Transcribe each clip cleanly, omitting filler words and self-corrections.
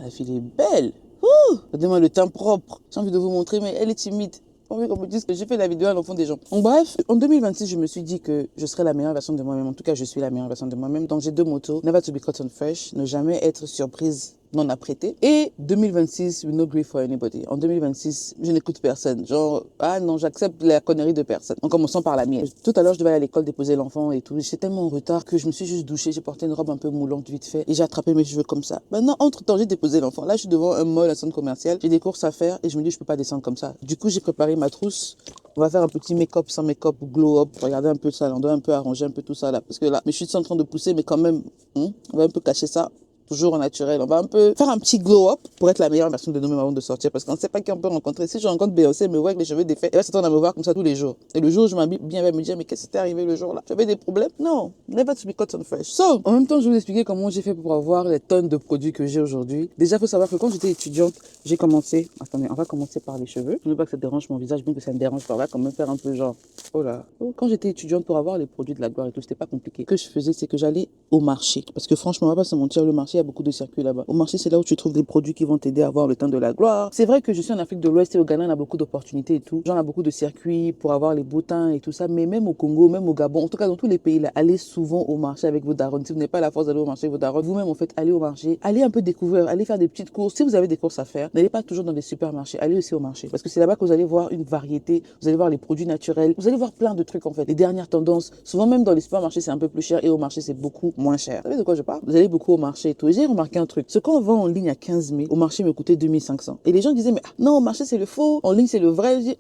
la fille est belle. Ouh, donnez-moi le teint propre. J'ai envie de vous montrer, mais elle est timide. J'ai envie qu'on me dise que j'ai fait la vidéo à l'enfant des gens. Donc, bref, en 2026, je me suis dit que je serais la meilleure version de moi-même. En tout cas, je suis la meilleure version de moi-même. Donc, j'ai deux motos. Never to be caught on fresh. Ne jamais être surprise non apprêtée. Et 2026, no grief for anybody. En 2026, je n'écoute personne. Genre, ah non, j'accepte la connerie de personne. En commençant par la mienne. Tout à l'heure, je devais aller à l'école déposer l'enfant et tout. J'étais tellement en retard que je me suis juste douchée. J'ai porté une robe un peu moulante vite fait et j'ai attrapé mes cheveux comme ça. Maintenant, entre-temps, j'ai déposé l'enfant. Là, je suis devant un mall, un centre commercial. J'ai des courses à faire et je me dis, je peux pas descendre comme ça. Du coup, j'ai préparé ma trousse. On va faire un petit make-up sans make-up, glow-up. Regardez un peu ça, on doit un peu arranger un peu tout ça là. Parce que là, mes chutes sont en train de pousser, mais quand même, on va un peu cacher ça. Toujours au naturel. On va un peu faire un petit glow-up pour être la meilleure version de nous-mêmes avant de sortir. Parce qu'on ne sait pas qui on peut rencontrer. Si je rencontre Beyoncé, elle me voit avec les cheveux défaits, elle va s'attendre à me voir comme ça tous les jours. Et le jour où je m'habille bien, elle va me dire, mais qu'est-ce qui t'est arrivé le jour là? J'avais des problèmes? Non. Never to be caught on fresh. So, en même temps, je vais vous expliquer comment j'ai fait pour avoir les tonnes de produits que j'ai aujourd'hui. Déjà, il faut savoir que quand j'étais étudiante, j'ai commencé. Attendez, on va commencer par les cheveux. Je ne veux pas que ça dérange mon visage, bien que ça me dérange pas. On va quand même faire un peu genre, oh là. Quand j'étais étudiante, pour avoir les produits de la gloire et tout, c'était pas compliqué. Ce que je faisais, c'est que j'allais au marché. Parce que franchement, on va pas se mentir, le marché, il y a beaucoup de circuits là-bas. Au marché, c'est là où tu trouves des produits qui vont t'aider à avoir le teint de la gloire. C'est vrai que je suis en Afrique de l'Ouest et au Ghana, on a beaucoup d'opportunités et tout. Genre, on a beaucoup de circuits pour avoir les beaux teints et tout ça. Mais même au Congo, même au Gabon, en tout cas dans tous les pays là, allez souvent au marché avec vos darons. Si vous n'avez pas la force d'aller au marché avec vos darons, vous-même en fait, allez au marché, allez un peu découvrir, allez faire des petites courses. Si vous avez des courses à faire, n'allez pas toujours dans des supermarchés, allez aussi au marché. Parce que c'est là-bas que vous allez voir une variété, vous allez voir les produits naturels, vous allez voir plein de trucs en fait. Les dernières tendances, souvent même dans les supermarchés, c'est un peu plus cher et au marché, c'est beaucoup moins cher. Vous savez de quoi je parle? Vous allez beaucoup au marché et tout. Et j'ai remarqué un truc. Ce qu'on vend en ligne à 15 000, au marché me coûtait 2500. Et les gens disaient, mais non, au marché c'est le faux, en ligne c'est le vrai. Je dis,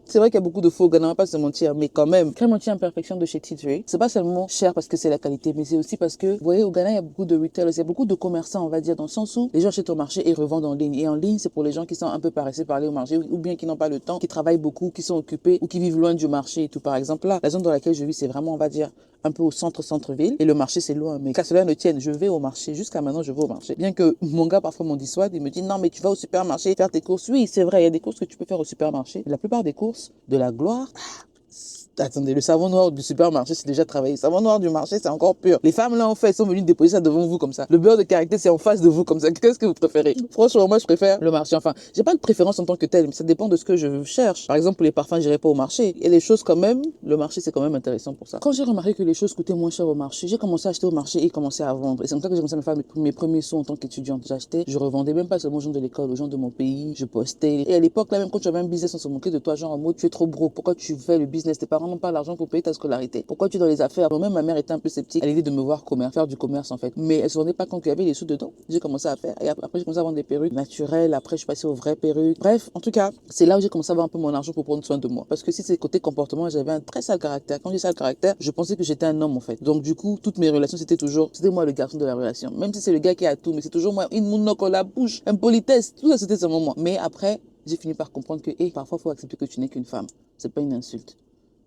c'est vrai qu'il y a beaucoup de faux, on va pas se mentir, mais quand même, crème anti-imperfection de chez Tea Tree, c'est pas seulement cher parce que c'est la qualité, mais c'est aussi parce que, vous voyez, au Ghana, il y a beaucoup de retailers, il y a beaucoup de commerçants, on va dire, dans le sens où les gens achètent au marché et revendent en ligne. Et en ligne, c'est pour les gens qui sont un peu paresseux par aller au marché, ou bien qui n'ont pas le temps, qui travaillent beaucoup, qui sont occupés, ou qui vivent loin du marché et tout. Par exemple, là, la zone dans laquelle je vis, c'est vraiment, on va dire, un peu au centre-ville, et le marché c'est loin, mais qu'à cela ne tienne, je vais au marché, jusqu'à maintenant je vais au marché. Bien que mon gars parfois m'en dissuade, il me dit non mais tu vas au supermarché faire tes courses. Oui c'est vrai, il y a des courses que tu peux faire au supermarché. La plupart des courses de la gloire, attendez, le savon noir du supermarché, c'est déjà travaillé. Le savon noir du marché, c'est encore pur. Les femmes, là, en fait, sont venues déposer ça devant vous comme ça. Le beurre de karité, c'est en face de vous comme ça. Qu'est-ce que vous préférez? Franchement, moi, je préfère le marché. Enfin, j'ai pas de préférence en tant que tel, mais ça dépend de ce que je cherche. Par exemple, pour les parfums, j'irai pas au marché. Et les choses, quand même, le marché, c'est quand même intéressant pour ça. Quand j'ai remarqué que les choses coûtaient moins cher au marché, j'ai commencé à acheter au marché et commencé à vendre. Et c'est comme ça que j'ai commencé à me faire mes premiers sous en tant qu'étudiante. J'achetais, je revendais même pas seulement aux gens de l'école, aux gens de mon pays. Je postais. Et à l'époque, là, même quand tu avais un business, on se moquait de toi, genre en mode, tu es trop broke. Pourquoi tu fais le business? Tes parents n'ont pas l'argent pour payer ta scolarité. Pourquoi tu es dans les affaires? Moi-même, ma mère était un peu sceptique à l'idée de me voir faire du commerce en fait. Mais elle se rendait pas compte qu'il y avait des sous dedans. J'ai commencé à faire. Et après, j'ai commencé à vendre des perruques naturelles. Après, je suis passée aux vraies perruques. Bref, en tout cas, c'est là où j'ai commencé à avoir un peu mon argent pour prendre soin de moi. Parce que si c'est côté comportement, j'avais un très sale caractère. Quand j'ai sale caractère, je pensais que j'étais un homme en fait. Donc du coup, toutes mes relations, c'était moi le garçon de la relation. Même si c'est le gars qui a tout, mais c'est toujours moi, une monocle la bouche, un politesse. Tout ça, c'était seulement moi. Mais après, j'ai fini par comprendre que, parfois, faut accepter que tu n'es qu'une femme. C'est pas une insulte.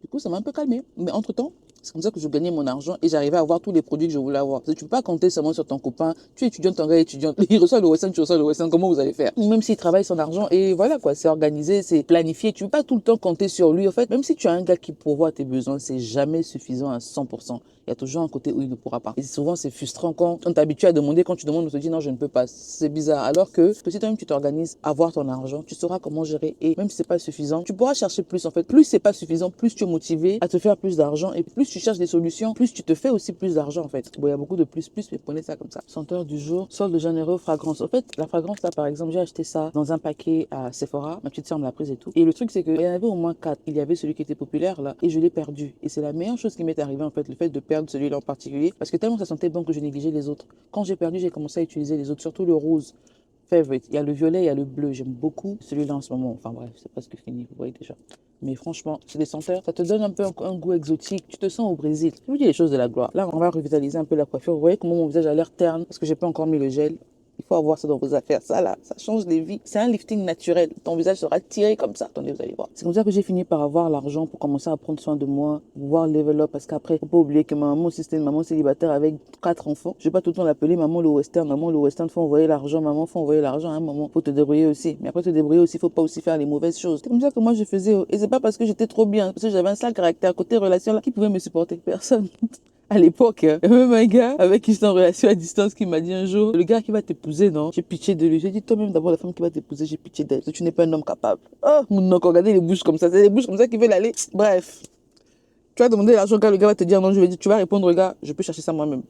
Du coup, ça m'a un peu calmé. Mais entre-temps, c'est comme ça que je gagnais mon argent et j'arrivais à avoir tous les produits que je voulais avoir. Parce que tu peux pas compter seulement sur ton copain. Tu es étudiant, ton gars est étudiant. Il reçoit le Western, tu reçois le Western. Comment vous allez faire? Même s'il travaille son argent et voilà quoi, c'est organisé, c'est planifié. Tu peux pas tout le temps compter sur lui. En fait, même si tu as un gars qui pourvoit à tes besoins, c'est jamais suffisant à 100%. Il y a toujours un côté où il ne pourra pas. Et souvent, c'est frustrant quand on t'habitue à demander, quand tu demandes, on te dit non, je ne peux pas. C'est bizarre. Alors que si toi-même tu t'organises à avoir ton argent, tu sauras comment gérer. Et même si c'est pas suffisant, tu pourras chercher plus en fait. Plus c'est pas suffisant, plus tu es motivé à te faire plus d'argent. Et plus tu cherches des solutions, plus tu te fais aussi plus d'argent en fait. Bon, il y a beaucoup de plus, mais prenez ça comme ça. Senteur du jour, solde de Janeiro, fragrance. En fait, la fragrance là, par exemple, j'ai acheté ça dans un paquet à Sephora. Ma petite sœur me l'a prise et tout. Et le truc, c'est qu'il y en avait au moins 4. Il y avait celui qui était populaire là et je l'ai perdu. Et c'est la meilleure chose qui m'est arrivée en fait, le fait de perdre celui-là en particulier. Parce que tellement ça sentait bon que je négligeais les autres. Quand j'ai perdu, j'ai commencé à utiliser les autres, surtout le rose. Favorite. Il y a le violet, il y a le bleu. J'aime beaucoup celui-là en ce moment. Enfin bref, c'est presque fini, vous voyez déjà. Mais franchement, c'est des senteurs. Ça te donne un peu un goût exotique. Tu te sens au Brésil. Je vous dis les choses de la gloire. Là, on va revitaliser un peu la coiffure. Vous voyez comment mon visage a l'air terne parce que j'ai pas encore mis le gel. Il faut avoir ça dans vos affaires. Ça, là, ça change les vies. C'est un lifting naturel. Ton visage sera tiré comme ça. Attendez, vous allez voir. C'est comme ça que j'ai fini par avoir l'argent pour commencer à prendre soin de moi, pouvoir level up. Parce qu'après, faut pas oublier que ma maman aussi, c'était une maman célibataire avec 4 enfants. Je vais pas tout le temps l'appeler maman le western. Maman le western, faut envoyer l'argent. Maman, faut envoyer l'argent à un moment. Faut te débrouiller aussi. Mais après, te débrouiller aussi, faut pas aussi faire les mauvaises choses. C'est comme ça que moi, je faisais. Et c'est pas parce que j'étais trop bien. Parce que j'avais un sale caractère. Côté relation, là, qui pouvait me supporter? Personne. À l'époque, hein. Il y a même un gars avec qui j'étais en relation à distance qui m'a dit un jour, le gars qui va t'épouser, non? J'ai pitié de lui. J'ai dit, toi-même d'abord, la femme qui va t'épouser, j'ai pitié d'elle. Parce que tu n'es pas un homme capable. Oh, mon oncle, regardez les bouches comme ça. C'est les bouches comme ça qui veulent aller. Bref. Tu vas demander l'argent au gars, le gars va te dire non, je vais dire, tu vas répondre, gars, je peux chercher ça moi-même.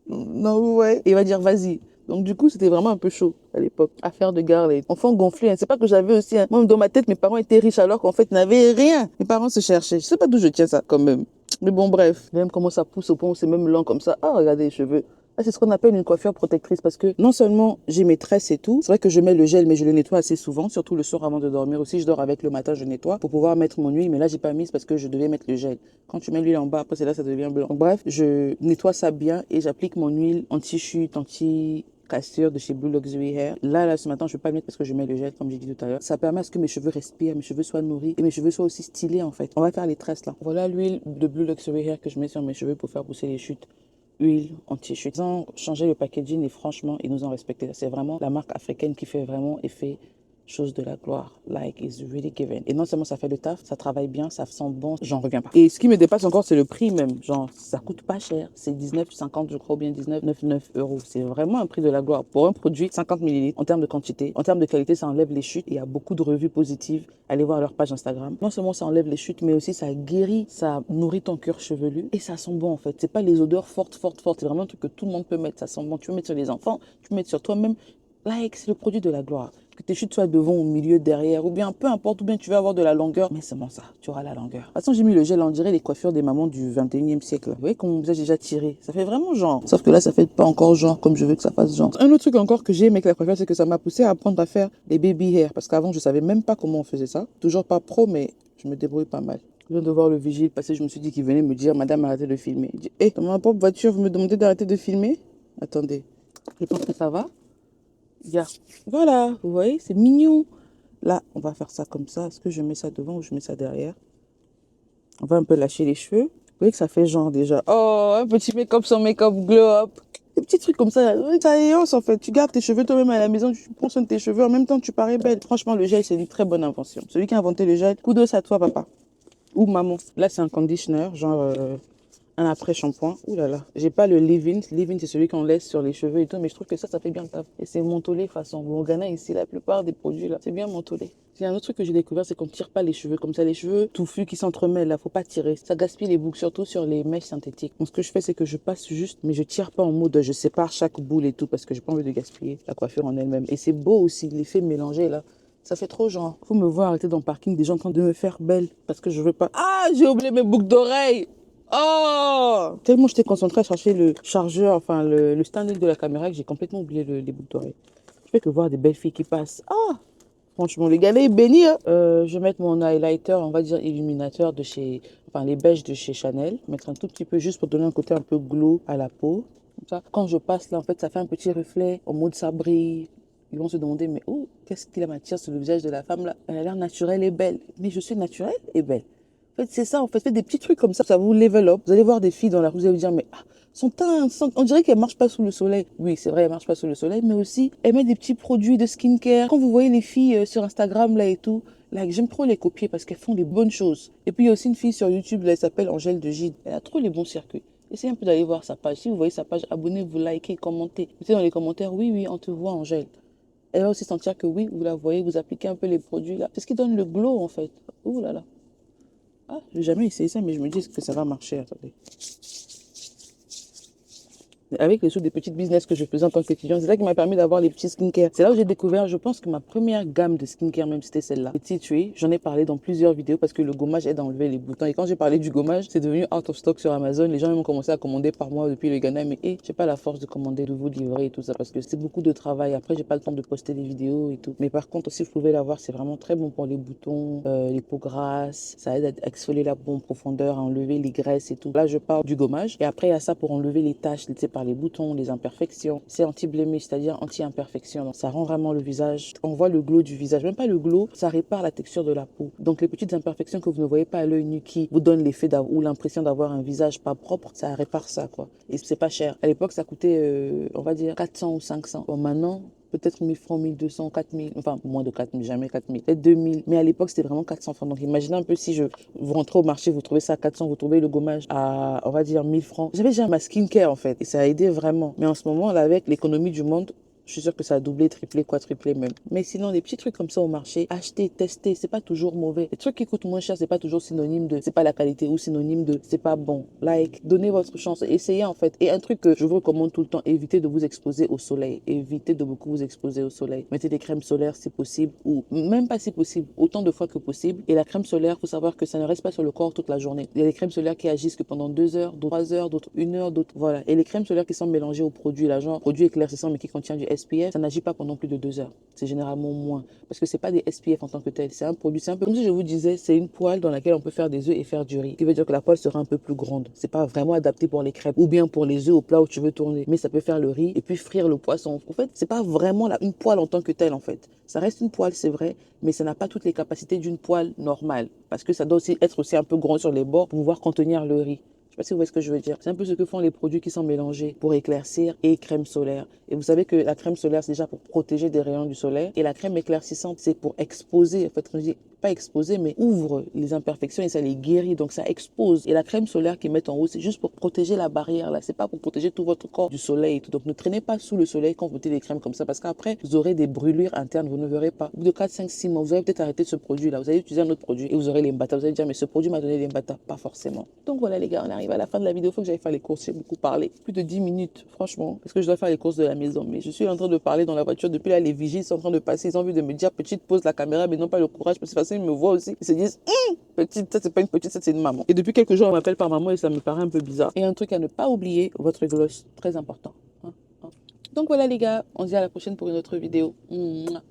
Non, ouais. Et il va dire, vas-y. Donc, du coup, c'était vraiment un peu chaud à l'époque. Affaire de gare, les enfants gonflés. Hein. C'est pas que j'avais aussi, hein. Moi, dans ma tête, mes parents étaient riches alors qu'en fait, ils n'avaient rien. Mes parents se cherchaient. Je sais pas d'où je tiens ça, quand même. Mais bon, bref. Même comment ça pousse au point où c'est même lent comme ça. Ah, regardez les cheveux. Ah, c'est ce qu'on appelle une coiffure protectrice parce que non seulement j'ai mes tresses et tout, c'est vrai que je mets le gel mais je le nettoie assez souvent, surtout le soir avant de dormir aussi. Je dors avec le matin, je nettoie pour pouvoir mettre mon huile, mais là j'ai pas mis parce que je devais mettre le gel. Quand tu mets l'huile en bas, après c'est là ça devient blanc. Donc, bref, je nettoie ça bien et j'applique mon huile anti-chute, anti-cassure de chez Blue Luxury Hair. Là, ce matin, je ne vais pas le mettre parce que je mets le gel, comme j'ai dit tout à l'heure. Ça permet à ce que mes cheveux respirent, mes cheveux soient nourris et mes cheveux soient aussi stylés, en fait. On va faire les tresses, là. Voilà l'huile de Blue Luxury Hair que je mets sur mes cheveux pour faire pousser les chutes. Huile anti-chute. Ils ont changé le packaging et franchement, ils nous ont respecté. C'est vraiment la marque africaine qui fait vraiment effet chose de la gloire. Like, is really given. Et non seulement ça fait le taf, ça travaille bien, ça sent bon, j'en reviens pas. Et ce qui me dépasse encore, c'est le prix même. Genre, ça coûte pas cher. C'est 19,50 je crois, ou bien 19,99 euros. C'est vraiment un prix de la gloire. Pour un produit, 50 millilitres, en termes de quantité, en termes de qualité, ça enlève les chutes. Il y a beaucoup de revues positives. Allez voir leur page Instagram. Non seulement ça enlève les chutes, mais aussi ça guérit, ça nourrit ton cuir chevelu. Et ça sent bon, en fait. C'est pas les odeurs fortes. C'est vraiment un truc que tout le monde peut mettre. Ça sent bon. Tu peux mettre sur les enfants, tu peux mettre sur toi-même. Like, c'est le produit de la gloire. Que tes chutes soient devant, au milieu, derrière, ou bien peu importe, ou bien tu veux avoir de la longueur. Mais c'est bon ça, tu auras la longueur. De toute façon, j'ai mis le gel, on dirait les coiffures des mamans du 21e siècle. Vous voyez comment mon visage est déjà tiré. Ça fait vraiment genre. Sauf que là, ça fait pas encore genre comme je veux que ça fasse genre. Un autre truc encore que j'ai aimé avec la coiffure, c'est que ça m'a poussé à apprendre à faire les baby hair. Parce qu'avant, je savais même pas comment on faisait ça. Toujours pas pro, mais je me débrouille pas mal. Je viens de voir le vigile passer, je me suis dit qu'il venait me dire, madame, arrêtez de filmer. Il dit, hé, dans ma propre voiture, vous me demandez d'arrêter de filmer? Attendez, je pense que ça va. Yeah. Voilà, vous voyez, c'est mignon. Là, on va faire ça comme ça. Est-ce que je mets ça devant ou je mets ça derrière? On va un peu lâcher les cheveux. Vous voyez que ça fait genre déjà. Oh, un petit make-up sans make-up, glow-up. Des petits trucs comme ça. Ça éance en fait. Tu gardes tes cheveux toi-même à la maison, tu prends soin de tes cheveux. En même temps, tu parais belle. Franchement, le gel, c'est une très bonne invention. Celui qui a inventé le gel, kudos à toi, papa. Ou maman. Là, c'est un conditioner, genre un après-shampoing. Ouh là là. J'ai pas le leave-in. Leave-in, c'est celui qu'on laisse sur les cheveux et tout. Mais je trouve que ça fait bien le taf. Et c'est mentholé façon. Au Ghana, ici, la plupart des produits là, c'est bien mentholé. Il y a un autre truc que j'ai découvert, c'est qu'on ne tire pas les cheveux comme ça. Les cheveux touffus qui s'entremêlent, là, faut pas tirer. Ça gaspille les boucles, surtout sur les mèches synthétiques. Donc, ce que je fais, c'est que je passe juste, mais je tire pas en mode, je sépare chaque boule et tout, parce que j'ai pas envie de gaspiller la coiffure en elle-même. Et c'est beau aussi, l'effet mélangé là. Ça fait trop genre. Faut me voir arrêter dans le parking, des gens en train de me faire belle, parce que je veux pas. Ah, j'ai oublié mes boucles d'oreilles. Oh! Tellement j'étais concentrée à chercher le chargeur, enfin le stand de la caméra, que j'ai complètement oublié les boucles d'oreilles. Je fais que voir des belles filles qui passent. Ah! Franchement, le gars est béni. Hein. Je vais mettre mon highlighter, on va dire illuminateur de chez, enfin les beiges de chez Chanel. Mettre un tout petit peu juste pour donner un côté un peu glow à la peau. Comme ça. Quand je passe là, en fait, ça fait un petit reflet en mode ça brille. Ils vont se demander, mais oh, qu'est-ce qui la m'attire sur le visage de la femme là? Elle a l'air naturelle et belle. Mais je suis naturelle et belle. En fait, c'est ça, en fait, faites des petits trucs comme ça vous level up. Vous allez voir des filles dans la rue, vous allez vous dire, mais ah, son teint, on dirait qu'elle marche pas sous le soleil. Oui, c'est vrai, elle marche pas sous le soleil, mais aussi, elle met des petits produits de skincare. Quand vous voyez les filles sur Instagram, là et tout, là, j'aime trop les copier parce qu'elles font des bonnes choses. Et puis, il y a aussi une fille sur YouTube, là, elle s'appelle Angèle de Gide. Elle a trop les bons circuits. Essayez un peu d'aller voir sa page. Si vous voyez sa page, abonnez-vous, likez, commentez. Mettez dans les commentaires, oui, oui, on te voit, Angèle. Elle va aussi sentir que oui, vous la voyez, vous appliquez un peu les produits, là. C'est ce qui donne le glow, en fait. Ouh là là. Ah, j'ai jamais essayé ça, mais je me dis que ça va marcher. Attendez. Avec les sous des petites business que je faisais en tant qu'étudiant, c'est ça qui m'a permis d'avoir les petits skincare. C'est là où j'ai découvert, je pense que ma première gamme de skincare, même c'était celle-là. Le tea tree, j'en ai parlé dans plusieurs vidéos parce que le gommage aide à enlever les boutons. Et quand j'ai parlé du gommage, c'est devenu out of stock sur Amazon. Les gens ont commencé à commander par mois depuis le Ghana, mais j'ai pas la force de commander, de vous livrer et tout ça parce que c'est beaucoup de travail. Après, j'ai pas le temps de poster des vidéos et tout. Mais par contre, si vous pouvez l'avoir, c'est vraiment très bon pour les boutons, les peaux grasses. Ça aide à exfolier la peau en profondeur, à enlever les graisses et tout. Là, je parle du gommage. Et après, il y a ça pour enlever les taches, tu sais, par les boutons, les imperfections. C'est anti-blémish, c'est-à-dire anti-imperfection. Donc, ça rend vraiment le visage. On voit le glow du visage. Même pas le glow, ça répare la texture de la peau. Donc, les petites imperfections que vous ne voyez pas à l'œil nu qui vous donnent l'effet ou l'impression d'avoir un visage pas propre, ça répare ça, quoi. Et c'est pas cher. À l'époque, ça coûtait, on va dire, 400 ou 500. Bon, maintenant, peut-être 1000 francs, 1200, 4000, enfin moins de 4000, jamais 4000, peut-être 2000. Mais à l'époque, c'était vraiment 400 francs. Donc imaginez un peu si vous rentrez au marché, vous trouvez ça à 400, vous trouvez le gommage à, on va dire, 1000 francs. J'avais déjà ma skincare en fait et ça a aidé vraiment. Mais en ce moment, là, avec l'économie du monde, je suis sûre que ça a doublé, triplé, quadruplé même. Mais sinon, les petits trucs comme ça au marché, acheter, tester, c'est pas toujours mauvais. Les trucs qui coûtent moins cher, c'est pas toujours synonyme de c'est pas la qualité ou synonyme de c'est pas bon. Like, donnez votre chance, essayez en fait. Et un truc que je vous recommande tout le temps, évitez de vous exposer au soleil. Évitez de beaucoup vous exposer au soleil. Mettez des crèmes solaires si possible ou même pas si possible, autant de fois que possible. Et la crème solaire, faut savoir que ça ne reste pas sur le corps toute la journée. Il y a des crèmes solaires qui agissent que pendant 2 heures, d'autres 3 heures, d'autres 1 heure, d'autres voilà. Et les crèmes solaires qui sont mélangées aux produits, là, genre produits éclaircissants mais qui contient du SPF, ça n'agit pas pendant plus de 2 heures. C'est généralement moins. Parce que c'est pas des SPF en tant que tel. C'est un produit, c'est un peu comme si je vous disais, c'est une poêle dans laquelle on peut faire des œufs et faire du riz. Ce qui veut dire que la poêle sera un peu plus grande. C'est pas vraiment adapté pour les crêpes ou bien pour les œufs au plat où tu veux tourner. Mais ça peut faire le riz et puis frire le poisson. En fait, c'est pas vraiment une poêle en tant que telle en fait. Ça reste une poêle, c'est vrai, mais ça n'a pas toutes les capacités d'une poêle normale. Parce que ça doit aussi être aussi un peu grand sur les bords pour pouvoir contenir le riz. Je sais pas si vous voyez ce que je veux dire. C'est un peu ce que font les produits qui sont mélangés pour éclaircir et crème solaire. Et vous savez que la crème solaire, c'est déjà pour protéger des rayons du soleil. Et la crème éclaircissante, c'est pour exposer, en fait, quand je dis pas exposer, mais ouvre les imperfections et ça les guérit. Donc ça expose. Et la crème solaire qu'ils mettent en haut, c'est juste pour protéger la barrière là. C'est pas pour protéger tout votre corps du soleil et tout. Donc ne traînez pas sous le soleil quand vous mettez des crèmes comme ça parce qu'après, vous aurez des brûlures internes, vous ne verrez pas. Au bout de 4, 5, 6 mois, vous allez peut-être arrêter ce produit là. Vous allez utiliser un autre produit et vous aurez les mbata. Vous allez dire, mais ce produit m'a donné les mbata. Pas forcément. Donc voilà les gars, on arrive à la fin de la vidéo. Il faut que j'aille faire les courses. J'ai beaucoup parlé. Plus de 10 minutes, franchement. Parce que je dois faire les courses de la maison. Mais je suis en train de parler dans la voiture. Depuis là, les vigiles sont en train de passer. Ils ont envie de me dire, petite, pose la caméra, mais non pas le courage. Parce que c'est facile, ils me voient aussi. Ils se disent, petite, ça c'est pas une petite, ça c'est une maman. Et depuis quelques jours, on m'appelle par maman et ça me paraît un peu bizarre. Et un truc à ne pas oublier, votre gloss, très important. Donc voilà les gars, on se dit à la prochaine pour une autre vidéo. Mouah.